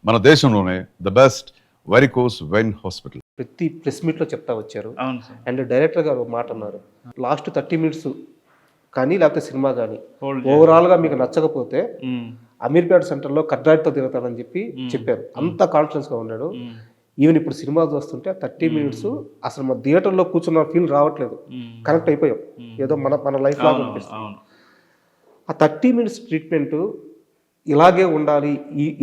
మన దేశంలోనే the best varicose vein hospital. ప్రతి ప్రెస్ మీట్లో చెప్తా వచ్చారు. అవును సార్. అండ్ డైరెక్టర్ గారు ఒక మాట అన్నారు, లాస్ట్ 30 మినిట్స్ కానీ లేకపోతే సినిమా కానీ Hold ఓవరాల్గా మీకు నచ్చకపోతే మ్మ్. అమీర్పేట సెంటర్లో కడ్రాయితో తిరుగుతానని చెప్పి చెప్పారు. అంత కాన్ఫిడెన్స్గా ఉన్నాడు. మ్మ్. ఈవెన్ ఇప్పుడు సినిమా చూస్తుంటే 30 మినిట్స్ అసలు మా థియేటర్లో కూర్చున్న ఫీల్ రావట్లేదు. మ్మ్. కనెక్ట్ అయిపోయాం, ఏదో మన లైఫ్ లాగా అవును, అనిపిస్తుంది. అవును. ఆ 30 మినిట్స్ ట్రీట్మెంట్ ఇలాగే ఉండాలి,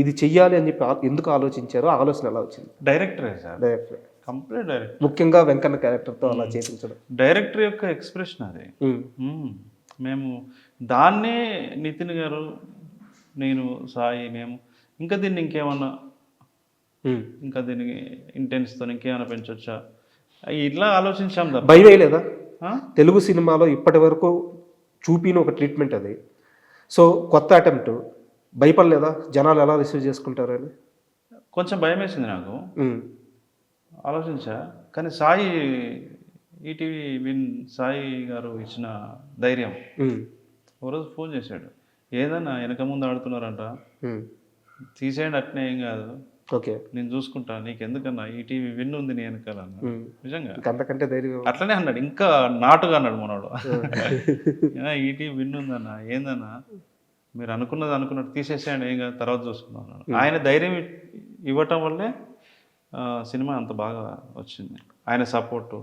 ఇది చెయ్యాలి అని చెప్పి ఎందుకు ఆలోచించారో, ఆలోచన ఎలా వచ్చింది డైరెక్టరే సార్, డైరెక్టర్, కంప్లీట్ డైరెక్టర్. ముఖ్యంగా వెంకన్న క్యారెక్టర్తో అలా చేయించడం? డైరెక్టర్ యొక్క ఎక్స్ప్రెషన్ అది. మ్మ్. మేము దాన్నే నితిన్ గారు, నేను, సాయి, మేము ఇంకా దీన్ని ఇంకేమన్నా, ఇంకా దీనికి ఇంటెన్స్తో ఇంకేమైనా పెంచొచ్చా ఇట్లా ఆలోచించాం తప్ప. భయం వేయలేదా? ఆ? తెలుగు సినిమాలో ఇప్పటి వరకు చూపిన ఒక ట్రీట్మెంట్ అది. సో కొత్త అటెంప్ట్, భయపడలేదా జనాలు ఎలా రిసీవ్ చేసుకుంటారని? కొంచెం భయం వేసింది నాకు, ఆలోచించా. కానీ సాయి, ఈటీవీ విన్ సాయి గారు ఇచ్చిన ధైర్యం. ఒకరోజు ఫోన్ చేశాడు, ఏదన్నా వెనక ముందు ఆడుతున్నారంట, తీసేయండి అట్నే, ఏం కాదు, ఓకే నేను చూసుకుంటా, నీకు ఎందుకన్నా, ఈటీవీ విన్ ఉంది నీ వెనకాల అన్న. నిజంగా అంతకంటే ధైర్యం అట్లనే అన్నాడు, ఇంకా నాటుగా అన్నాడు మనోడు. ఈటీవీ విన్ ఉందన్న, ఏందన్నా మీరు అనుకున్నట్టు తీసేసేయండి, ఏం కాదు, తర్వాత చూసుకుందాం అన్నాడు. ఆయన ధైర్యం ఇవ్వటం వల్లే సినిమా అంత బాగా వచ్చింది, ఆయన సపోర్టు.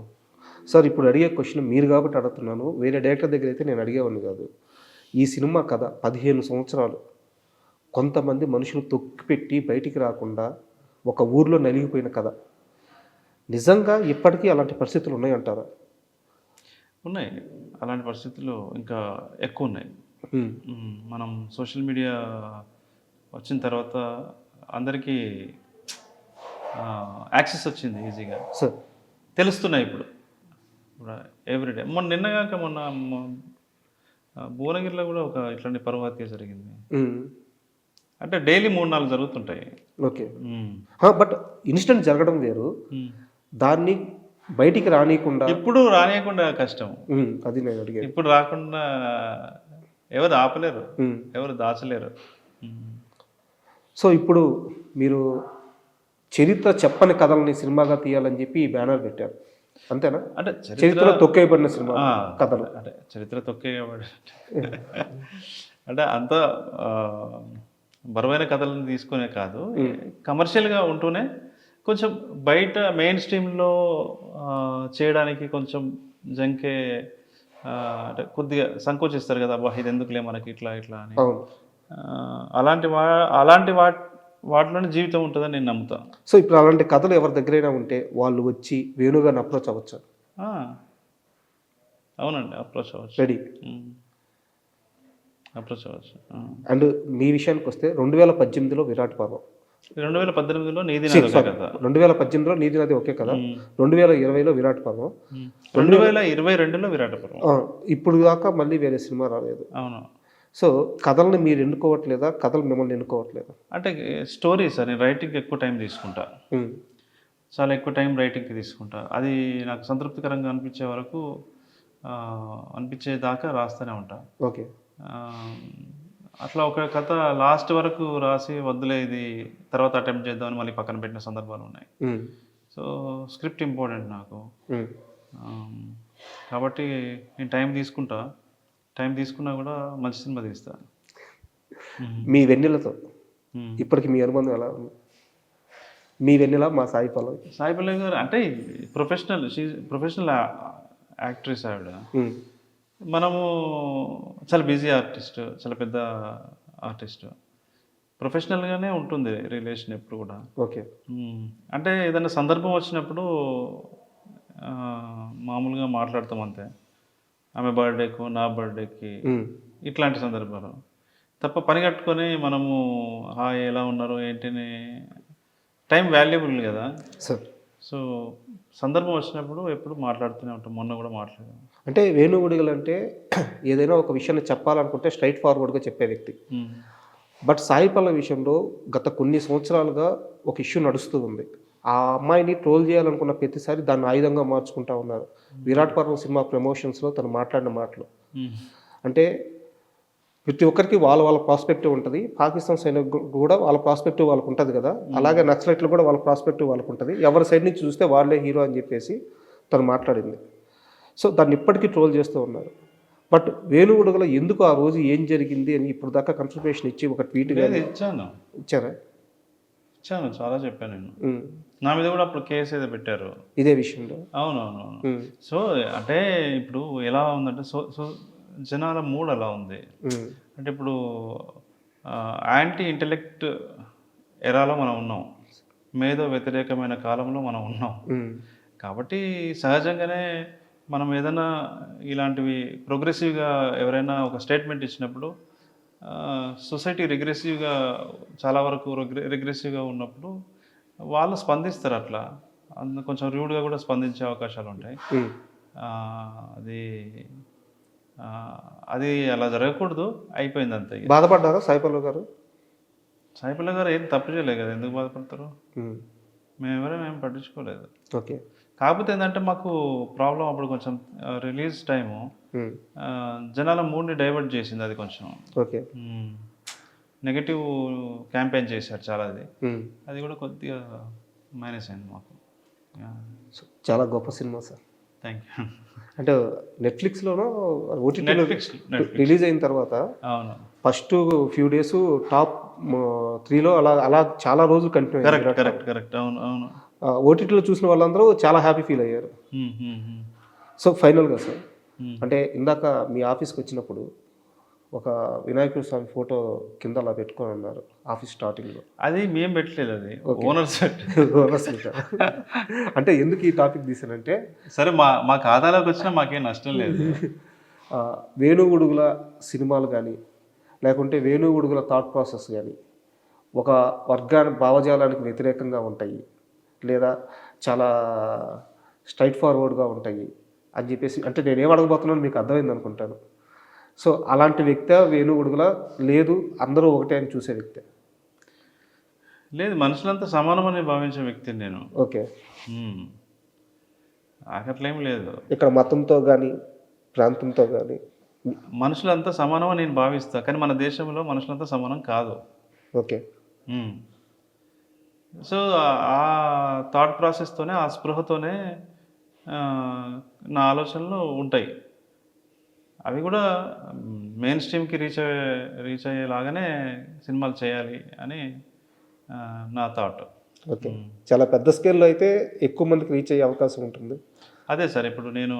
సార్ ఇప్పుడు అడిగే క్వశ్చన్ మీరు కాబట్టి అడుగుతున్నాను, వేరే డైరెక్టర్ దగ్గర అయితే నేను అడిగేవాడిని కాదు. ఈ సినిమా కథ 15 సంవత్సరాలు కొంతమంది మనుషులు తొక్కిపెట్టి బయటికి రాకుండా ఒక ఊర్లో నలిగిపోయిన కథ. నిజంగా ఇప్పటికీ అలాంటి పరిస్థితులు ఉన్నాయంటారా? ఉన్నాయి, అలాంటి పరిస్థితులు ఇంకా ఎక్కువ ఉన్నాయి. మనం సోషల్ మీడియా వచ్చిన తర్వాత అందరికీ యాక్సెస్ వచ్చింది ఈజీగా, సార్ తెలుస్తున్నాయి ఇప్పుడు ఎవ్రీడే. మొన్న భువనగిరిలో కూడా ఒక ఇట్లాంటి పరువాత్య జరిగింది. అంటే డైలీ 3-4 జరుగుతుంటాయి. ఓకే, బట్ ఇన్సిడెంట్ జరగడం వేరు, దాన్ని బయటికి రానియకుండా, ఇప్పుడు రానియకుండా కష్టం. అది నేను అడిగాను. ఇప్పుడు రాకుండా ఎవరు ఆపలేరు, ఎవరు దాచలేరు. సో ఇప్పుడు మీరు చరిత్ర చెప్పని కథల్ని సినిమాగా తీయాలని చెప్పి ఈ బ్యానర్ పెట్టారు, అంతేనా? అంటే చరిత్రలో తొక్కేయబడిన సినిమా కథలు, అంటే చరిత్ర తొక్కేయబడి అంటే అంత బరువైన కథలను తీసుకునే కాదు, కమర్షియల్గా ఉంటూనే కొంచెం బయట మెయిన్ స్ట్రీమ్లో చేయడానికి కొంచెం జంకే, అంటే కొద్దిగా సంకోచిస్తారు కదా, అబ్బా ఇది ఎందుకులే మనకి ఇట్లా అని. అలాంటి వాటిలోనే జీవితం ఉంటుందని నేను నమ్ముతాను. సో ఇప్పుడు అలాంటి కథలు ఎవరి దగ్గరైనా ఉంటే వాళ్ళు వచ్చి వేణుగారిని అప్రోచ్ అవ్వచ్చు? అవునండి, అప్రోచ్ అవ్వచ్చు, రెడీ అప్రోచ్ అవ్వచ్చు. అండ్ మీ విషయానికి వస్తే 2018లో విరాట్ పర్వం, 2018లో నీది నాది ఒకే కథ, 2018లో నీది నాది ఒకే కథ, 2020లో విరాట్ పర్వం, 2022లో విరాట్ పర్వం. ఇప్పుడు దాకా మళ్ళీ వేరే సినిమా రాలేదు. అవును. సో కథల్ని మీరు ఎన్నుకోవట్లేదా, కథలు మిమ్మల్ని ఎన్నుకోవట్లేదా? అంటే స్టోరీ సార్, నేను రైటింగ్కి ఎక్కువ టైం తీసుకుంటా, చాలా ఎక్కువ టైం రైటింగ్కి తీసుకుంటా. అది నాకు సంతృప్తికరంగా అనిపించే వరకు, అనిపించేదాకా రాస్తూనే ఉంటా. ఓకే, అట్లా ఒక కథ లాస్ట్ వరకు రాసి వద్దులే ఇది తర్వాత అటెంప్ట్ చేద్దామని మళ్ళీ పక్కన పెట్టిన సందర్భాలు ఉన్నాయి. సో స్క్రిప్ట్ ఇంపార్టెంట్ నాకు, కాబట్టి నేను టైం తీసుకుంటా. టైం తీసుకున్నా కూడా మంచి సినిమా తీస్తా. మీ వెన్నెలతో ఇప్పటికి మీ అనుబంధం ఎలా ఉంది? మీ వెన్నెల మా సాయి పల్లవి గారు అంటే ప్రొఫెషనల్ యాక్ట్రెస్ ఆవిడ. మనము చాలా బిజీ ఆర్టిస్ట్, చాలా పెద్ద ఆర్టిస్ట్, ప్రొఫెషనల్గానే ఉంటుంది రిలేషన్ ఎప్పుడు కూడా. ఓకే, అంటే ఏదైనా సందర్భం వచ్చినప్పుడు మామూలుగా మాట్లాడతాం అంతే, ఆమె బర్త్డేకు నా బర్త్డేకి ఇట్లాంటి సందర్భాలు తప్ప, పని కట్టుకొని మనము హాయ్ ఎలా ఉన్నారు ఏంటిని, టైం వాల్యుబుల్ కదా సార్. సో సందర్భం వచ్చినప్పుడు ఎప్పుడు మాట్లాడుతూనే ఉంటాం. మొన్న కూడా మాట్లాడాం. అంటే వేణుగుడిగలు అంటే ఏదైనా ఒక విషయాన్ని చెప్పాలనుకుంటే స్ట్రైట్ ఫార్వర్డ్గా చెప్పే వ్యక్తి. బట్ సాయి పల్లవి విషయంలో గత కొన్ని సంవత్సరాలుగా ఒక ఇష్యూ నడుస్తూ ఉంది. ఆ అమ్మాయిని ట్రోల్ చేయాలనుకున్న ప్రతిసారి దాన్ని ఆయుధంగా మార్చుకుంటా ఉన్నారు. విరాట్ పర్వం సినిమా ప్రమోషన్స్లో తను మాట్లాడిన మాటలు అంటే ప్రతి ఒక్కరికి వాళ్ళ ప్రాస్పెక్టివ్ ఉంటుంది. పాకిస్తాన్ సైనికులు కూడా వాళ్ళ ప్రాస్పెక్టివ్ వాళ్ళకు ఉంటుంది కదా, అలాగే నక్సలైట్లు కూడా వాళ్ళ ప్రాస్పెక్టివ్ వాళ్ళకు ఉంటుంది. ఎవరి సైడ్ నుంచి చూస్తే వాళ్ళే హీరో అని చెప్పేసి తను మాట్లాడింది. సో దాన్ని ఇప్పటికీ ట్రోల్ చేస్తూ ఉన్నారు. బట్ వేణుగుడుగలో ఎందుకు ఆ రోజు ఏం జరిగింది అని ఇప్పుడు దాకా కన్ఫర్మేషన్ ఇచ్చి ఒక ట్వీట్ కానీ ఇచ్చాను ఇచ్చారా? ఇచ్చాను, చాలా చెప్పాను నేను. నా మీద కూడా అప్పుడు కేసు ఏదో పెట్టారు ఇదే విషయంలో. అవునవునవును. సో అంటే ఇప్పుడు ఎలా ఉందంటే సో జనాల మూడ్ అలా ఉంది. అంటే ఇప్పుడు యాంటీ ఇంటెలెక్ట్ ఎరాలో మనం ఉన్నాం, మేధో వ్యతిరేకమైన కాలంలో మనం ఉన్నాం. కాబట్టి సహజంగానే మనం ఏదైనా ఇలాంటివి ప్రోగ్రెసివ్గా ఎవరైనా ఒక స్టేట్మెంట్ ఇచ్చినప్పుడు సొసైటీ రిగ్రెసివ్గా చాలా వరకు రిగ్రెసివ్గా ఉన్నప్పుడు వాళ్ళు స్పందిస్తారు. అట్లా కొంచెం రూడ్గా కూడా స్పందించే అవకాశాలు ఉంటాయి. అది అది అలా జరగకూడదు, అయిపోయింది అంతే. బాధపడ్డారా సాయిపల్లవ్ గారు? సాయిపల్లవ్ గారు ఏం తప్పు చేయలేదు కదా, ఎందుకు బాధపడతారు? మేమెవరేం పట్టించుకోలేదు. ఓకే. కాకపోతే ఏంటంటే మాకు ప్రాబ్లం అప్పుడు కొంచెం రిలీజ్ టైము జనాల మూడ్ని డైవర్ట్ చేసింది. అది కొంచెం ఓకే నెగటివ్ క్యాంపెయిన్ చేశారు చాలా. అది కూడా కొద్దిగా మైనస్ అయింది మాకు. చాలా గొప్ప సినిమా సార్. Thank you. అంటే నెట్ఫ్లిక్స్లోనో ఓటీటీలో రిలీజ్ అయిన తర్వాత అవును ఫస్ట్ ఫ్యూ డేస్ టాప్ 3లో అలా చాలా రోజులు కంటిన్యూ అయ్యారు. కరెక్ట్ అవును అవును. ఓటీటీలో చూసిన వాళ్ళందరూ చాలా హ్యాపీ ఫీల్ అయ్యారు. సో ఫైనల్గా సార్, అంటే ఇందాక మీ ఆఫీస్కి వచ్చినప్పుడు ఒక వినాయకుడి స్వామి ఫోటో కింద అలా పెట్టుకొని ఉన్నారు ఆఫీస్ స్టార్టింగ్లో. అది మేము పెట్టలేదు, అది ఓనర్స్ అంటే ఎందుకు ఈ టాపిక్ తీసానంటే, సరే మా ఖాతాలోకి వచ్చినా మాకేం నష్టం లేదు. వేణుగుడుగుల సినిమాలు కానీ లేకుంటే వేణుగుడుగుల థాట్ ప్రాసెస్ కానీ ఒక భావజాలానికి వ్యతిరేకంగా ఉంటాయి, లేదా చాలా స్ట్రైట్ ఫార్వర్డ్గా ఉంటాయి అని చెప్పేసి, అంటే నేనేం అడగబోతున్నాను మీకు అర్థమైంది అనుకుంటాను. సో అలాంటి వ్యక్తి వేణుగుడుగుల లేదు, అందరూ ఒకటే అని చూసే వ్యక్తి లేదు, మనుషులంతా సమానమని భావించే వ్యక్తిని నేను. ఓకే. అట్లేం లేదు. ఇక్కడ మతంతో కానీ ప్రాంతంతో కానీ మనుషులంతా సమానమని నేను భావిస్తా, కానీ మన దేశంలో మనుషులంతా సమానం కాదు. ఓకే. సో ఆ థాట్ ప్రాసెస్తోనే, ఆ స్పృహతోనే నా ఆలోచనలు ఉంటాయి. అవి కూడా మెయిన్ స్ట్రీమ్కి రీచ్ అయ్యేలాగానే సినిమాలు చేయాలి అని నా థాట్. ఓకే. చాలా పెద్ద స్కేల్లో అయితే ఎక్కువ మందికి రీచ్ అయ్యే అవకాశం ఉంటుంది. అదే సార్, ఇప్పుడు నేను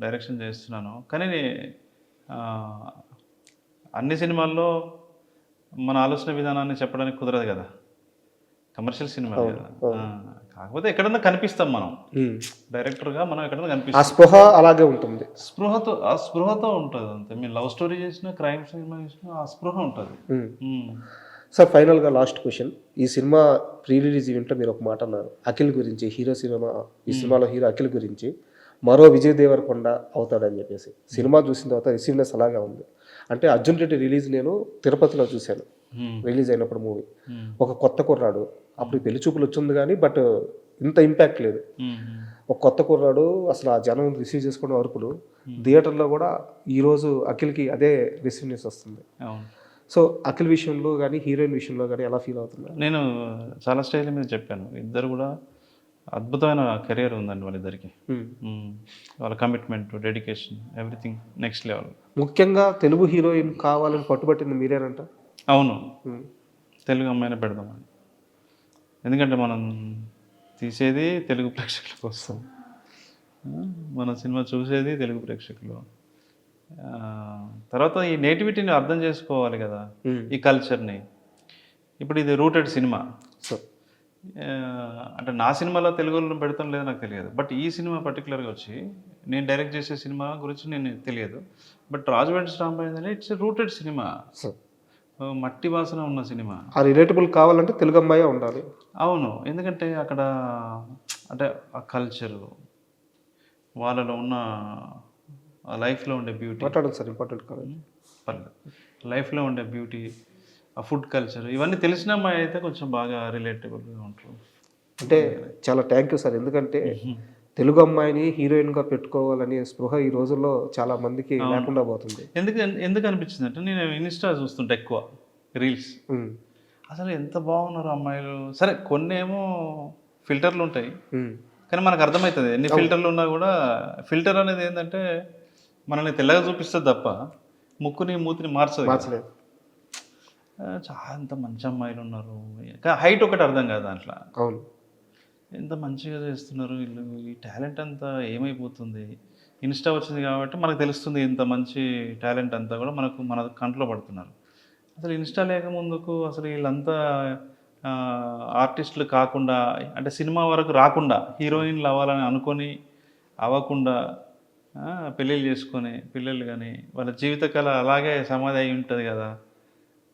డైరెక్షన్ చేస్తున్నాను, కానీ అన్ని సినిమాల్లో మన ఆలోచన విధానాన్ని చెప్పడానికి కుదరదు కదా, కమర్షియల్ సినిమా కదా. కాకపోతే ఎక్కడన్నా కనిపిస్తాం మనం, డైరెక్టర్గా మనం ఎక్కడన్నా కనిపిస్తాం. ఆ స్పృహ అలాగే ఉంటుంది, స్పృహతో ఉంటుంది అంతే. మీరు లవ్ స్టోరీ చేసినా, క్రైమ్ సినిమా చేసినా ఆ స్పృహ ఉంటుంది. సార్ ఫైనల్గా లాస్ట్ క్వశ్చన్, ఈ సినిమా ప్రీ రిలీజ్ ఈవెంట్లో మీరు ఒక మాట అన్నారు అఖిల్ గురించి, హీరో సినిమా, ఈ సినిమాలో హీరో అఖిల్ గురించి మరో విజయ్ దేవరకొండ అవుతాడని చెప్పేసి. సినిమా చూసిన తర్వాత రిసీవ్నెస్ అలాగే ఉంది. అంటే అర్జున్ రెడ్డి రిలీజ్ నేను తిరుపతిలో చూశాను, రిలీజ్ అయినప్పుడు మూవీ. ఒక కొత్త కుర్రాడు, అప్పుడు పెళ్లి చూపులు వచ్చింది కానీ బట్ ఇంత ఇంపాక్ట్ లేదు. ఒక కొత్త కుర్రాడు, అసలు ఆ జనం రిసీవ్ చేసుకోవడం అరుపులు. థియేటర్లో కూడా ఈరోజు అఖిల్కి అదే రిసీవ్నెస్ వస్తుంది. సో అఖిల్ విషయంలో కానీ హీరోయిన్ విషయంలో కానీ ఎలా ఫీల్ అవుతున్నారు? నేను చాలా స్టైల్ మీద చెప్పాను, ఇద్దరు కూడా అద్భుతమైన కెరియర్ ఉందండి వాళ్ళిద్దరికి. వాళ్ళ commitment, dedication, everything next level. ముఖ్యంగా తెలుగు హీరోయిన్ కావాలని పట్టుబట్టింది మీరేనంట? అవును, తెలుగు అమ్మాయినే పెడదామని. ఎందుకంటే మనం తీసేది తెలుగు ప్రేక్షకుల కోసం, మన సినిమా చూసేది తెలుగు ప్రేక్షకులు. తర్వాత ఈ నేటివిటీని అర్థం చేసుకోవాలి కదా, ఈ కల్చర్ని. ఇప్పుడు ఇది రూటెడ్ సినిమా. సో అంటే నా సినిమాలో తెలుగులో పెడతాం లేదో నాకు తెలియదు, బట్ ఈ సినిమా పర్టికులర్గా వచ్చి నేను డైరెక్ట్ చేసే సినిమా గురించి నేను తెలియదు. బట్ రాజు వెంకట రాంబాబు ఏంటంటే ఇట్స్ రూటెడ్ సినిమా, మట్టి వాసన ఉన్న సినిమా. ఆ రిలేటబుల్ కావాలంటే తెలుగు అమ్మాయి ఉండాలి. అవును, ఎందుకంటే అక్కడ అంటే ఆ కల్చరు, వాళ్ళలో ఉన్న లైఫ్లో ఉండే బ్యూటీ. మాట్లాడండి సార్, ఇంపార్టెంట్ కాదు పర్లేదు. లైఫ్లో ఉండే బ్యూటీ, ఆ ఫుడ్ కల్చర్, ఇవన్నీ తెలిసిన అమ్మాయి అయితే కొంచెం బాగా రిలేటబుల్గా ఉంటుంది. అంటే చాలా థ్యాంక్ యూ సార్, ఎందుకంటే తెలుగు అమ్మాయిని హీరోయిన్గా పెట్టుకోవాలనే స్పృహ ఈ రోజుల్లో చాలా మందికి లేకుండా పోతుంది. ఎందుకు అనిపించింది అంటే నేను ఇన్స్టా చూస్తుంటే ఎక్కువ రీల్స్, ఉమ్, అసలు ఎంత బాగున్నారు అమ్మాయిలు. సరే కొన్ని ఏమో ఫిల్టర్లు ఉంటాయి, ఉమ్, కానీ మనకు అర్థమవుతుంది ఎన్ని ఫిల్టర్లు ఉన్నా కూడా. ఫిల్టర్ అనేది ఏంటంటే మనల్ని తెల్లగా చూపిస్తుంది తప్ప ముక్కుని మూతిని మార్చదు. మార్చలేదు. చాలా ఎంత మంచి అమ్మాయిలు ఉన్నారు. హైట్ ఒకటి అర్థం కాదు దాంట్లో. అవును. ఎంత మంచిగా చేస్తున్నారు వీళ్ళు, ఈ టాలెంట్ అంతా ఏమైపోతుంది. ఇన్స్టా వచ్చింది కాబట్టి మనకు తెలుస్తుంది ఇంత మంచి టాలెంట్ అంతా కూడా మన కంట్లో పడుతున్నారు. అసలు ఇన్స్టా లేక ముందుకు అసలు వీళ్ళంతా ఆర్టిస్టులు కాకుండా, అంటే సినిమా వరకు రాకుండా హీరోయిన్లు అవ్వాలని అనుకొని అవ్వకుండా పెళ్ళిళ్ళు చేసుకొని పిల్లలు కానీ వాళ్ళ జీవితకాల అలాగే సమాధి అయి ఉంటుంది కదా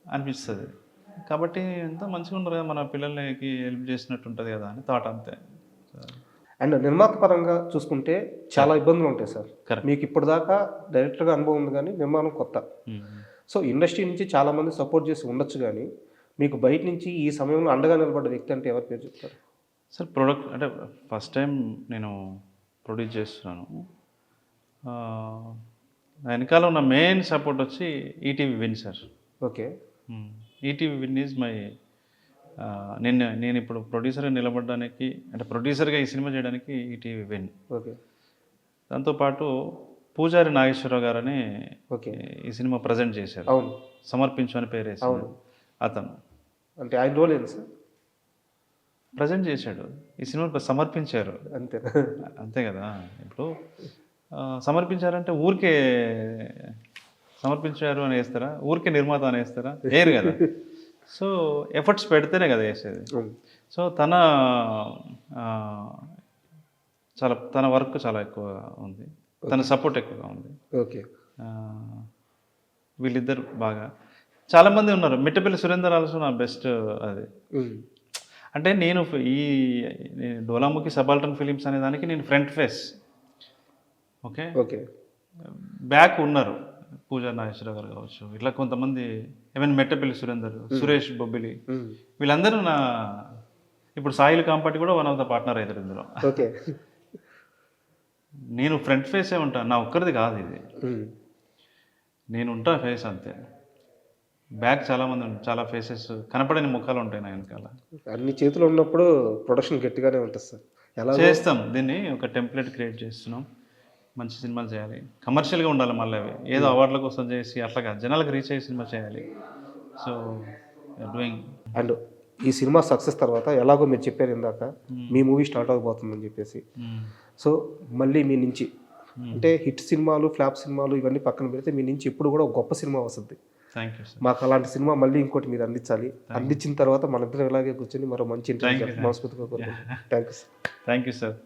అనిపిస్తుంది. కాబట్టి ఎంత మంచిగా ఉండరు కదా, మన పిల్లలకి హెల్ప్ చేసినట్టు ఉంటుంది కదా అని థాట్ అంతే. అండ్ నిర్మాత పరంగా చూసుకుంటే చాలా ఇబ్బందులు ఉంటాయి సార్. Correct. మీకు ఇప్పుడు దాకా డైరెక్టర్గా అనుభవం ఉంది కానీ నిర్మాణం కొత్త. సో ఇండస్ట్రీ నుంచి చాలామంది సపోర్ట్ చేసి ఉండొచ్చు, కానీ మీకు బయట నుంచి ఈ సమయంలో అండగా నిలబడ్డ వ్యక్తి అంటే ఎవరి పేరు చెప్తారు? సార్ ప్రొడక్ట్ అంటే ఫస్ట్ టైం నేను ప్రొడ్యూస్ చేస్తున్నాను. వెనకాల ఉన్న మెయిన్ సపోర్ట్ వచ్చి ETV win sir. Okay. ETV win is my నేను ఇప్పుడు ప్రొడ్యూసర్గా నిలబడడానికి, అంటే ప్రొడ్యూసర్గా ఈ సినిమా చేయడానికి ఈటీవీ విన్. ఓకే. దాంతోపాటు పూజారి నాగేశ్వరరావు గారని ఓకే. ఈ సినిమా ప్రజెంట్ చేశారు. అవును. సమర్పించు అని పేరు వేసాడు అతను. అంటే ఆయన రోల్ ఏంటి సార్? ప్రజెంట్ చేశాడు, ఈ సినిమా సమర్పించారు అంతే. అంతే కదా. ఇప్పుడు సమర్పించారంటే ఊరికే సమర్పించారు అని వేస్తారా, ఊరికే నిర్మాత అని వేస్తారా? వేరు కదా. సో ఎఫర్ట్స్ పెడితేనే కదా వేసేది. సో తన వర్క్ చాలా ఎక్కువ ఉంది, తన సపోర్ట్ ఎక్కువగా ఉంది. ఓకే. వీళ్ళిద్దరు బాగా చాలామంది ఉన్నారు. మిట్టపల్లి సురేందర్ ఆల్సో నా బెస్ట్. అది అంటే నేను ఈ డోలాముఖి సబాల్టన్ ఫిలిమ్స్ అనే దానికి నేను front face. Okay. Okay. Back ఉన్నారు పూజా నాగేశ్వరరావు గారు కావచ్చు, ఇట్లా కొంతమంది, ఈవెన్ మెట్టపల్లి సురేందర్, సురేష్ బొబ్బిలి, వీళ్ళందరూ ఇప్పుడు సాయిల్ కాంపాటి కూడా వన్ ఆఫ్ ద పార్ట్నర్ అవుతారు ఇందులో. ఓకే. నేను ఫ్రంట్ ఫేసే ఉంటాను, నా ఒక్కరిది కాదు ఇది. నేను ఉంటా ఫేస్ అంతే. బ్యాక్ చాలామంది చాలా ఫేసెస్ కనపడని ముఖాలు ఉంటాయి నా వెనకాల. అన్ని చేతులు ఉన్నప్పుడు ప్రొడక్షన్ గట్టిగానే ఉంటుంది సార్. ఎలా చేస్తాం దీన్ని, ఒక టెంప్లెట్ క్రియేట్ చేస్తున్నాం. మంచి సినిమాలు చేయాలి, కమర్షియల్గా ఉండాలి. మళ్ళీ అవి ఏదో అవార్డుల కోసం చేసి అట్లాగా జనాలకు రీచ్ అయ్యే సినిమా చేయాలి. So doing. అండ్ ఈ సినిమా సక్సెస్ తర్వాత ఎలాగో మీరు చెప్పారు ఇందాక మీ మూవీ స్టార్ట్ అవబోతుందని చెప్పేసి, సో మళ్ళీ మీ నుంచి అంటే హిట్ సినిమాలు, ఫ్లాప్ సినిమాలు ఇవన్నీ పక్కన పెడితే మీ నుంచి ఎప్పుడు కూడా ఒక గొప్ప సినిమా వస్తుంది. Thank you sir. మాకు అలాంటి సినిమా మళ్ళీ ఇంకోటి మీరు అందించాలి. అందించిన తర్వాత మన ఇద్దరం ఇలాగే కూర్చొని మరో మంచి ఇంటర్వ్యూ మనస్ఫూర్తిగా కోరుకుంటున్నాం. Thank you sir. Thank you sir.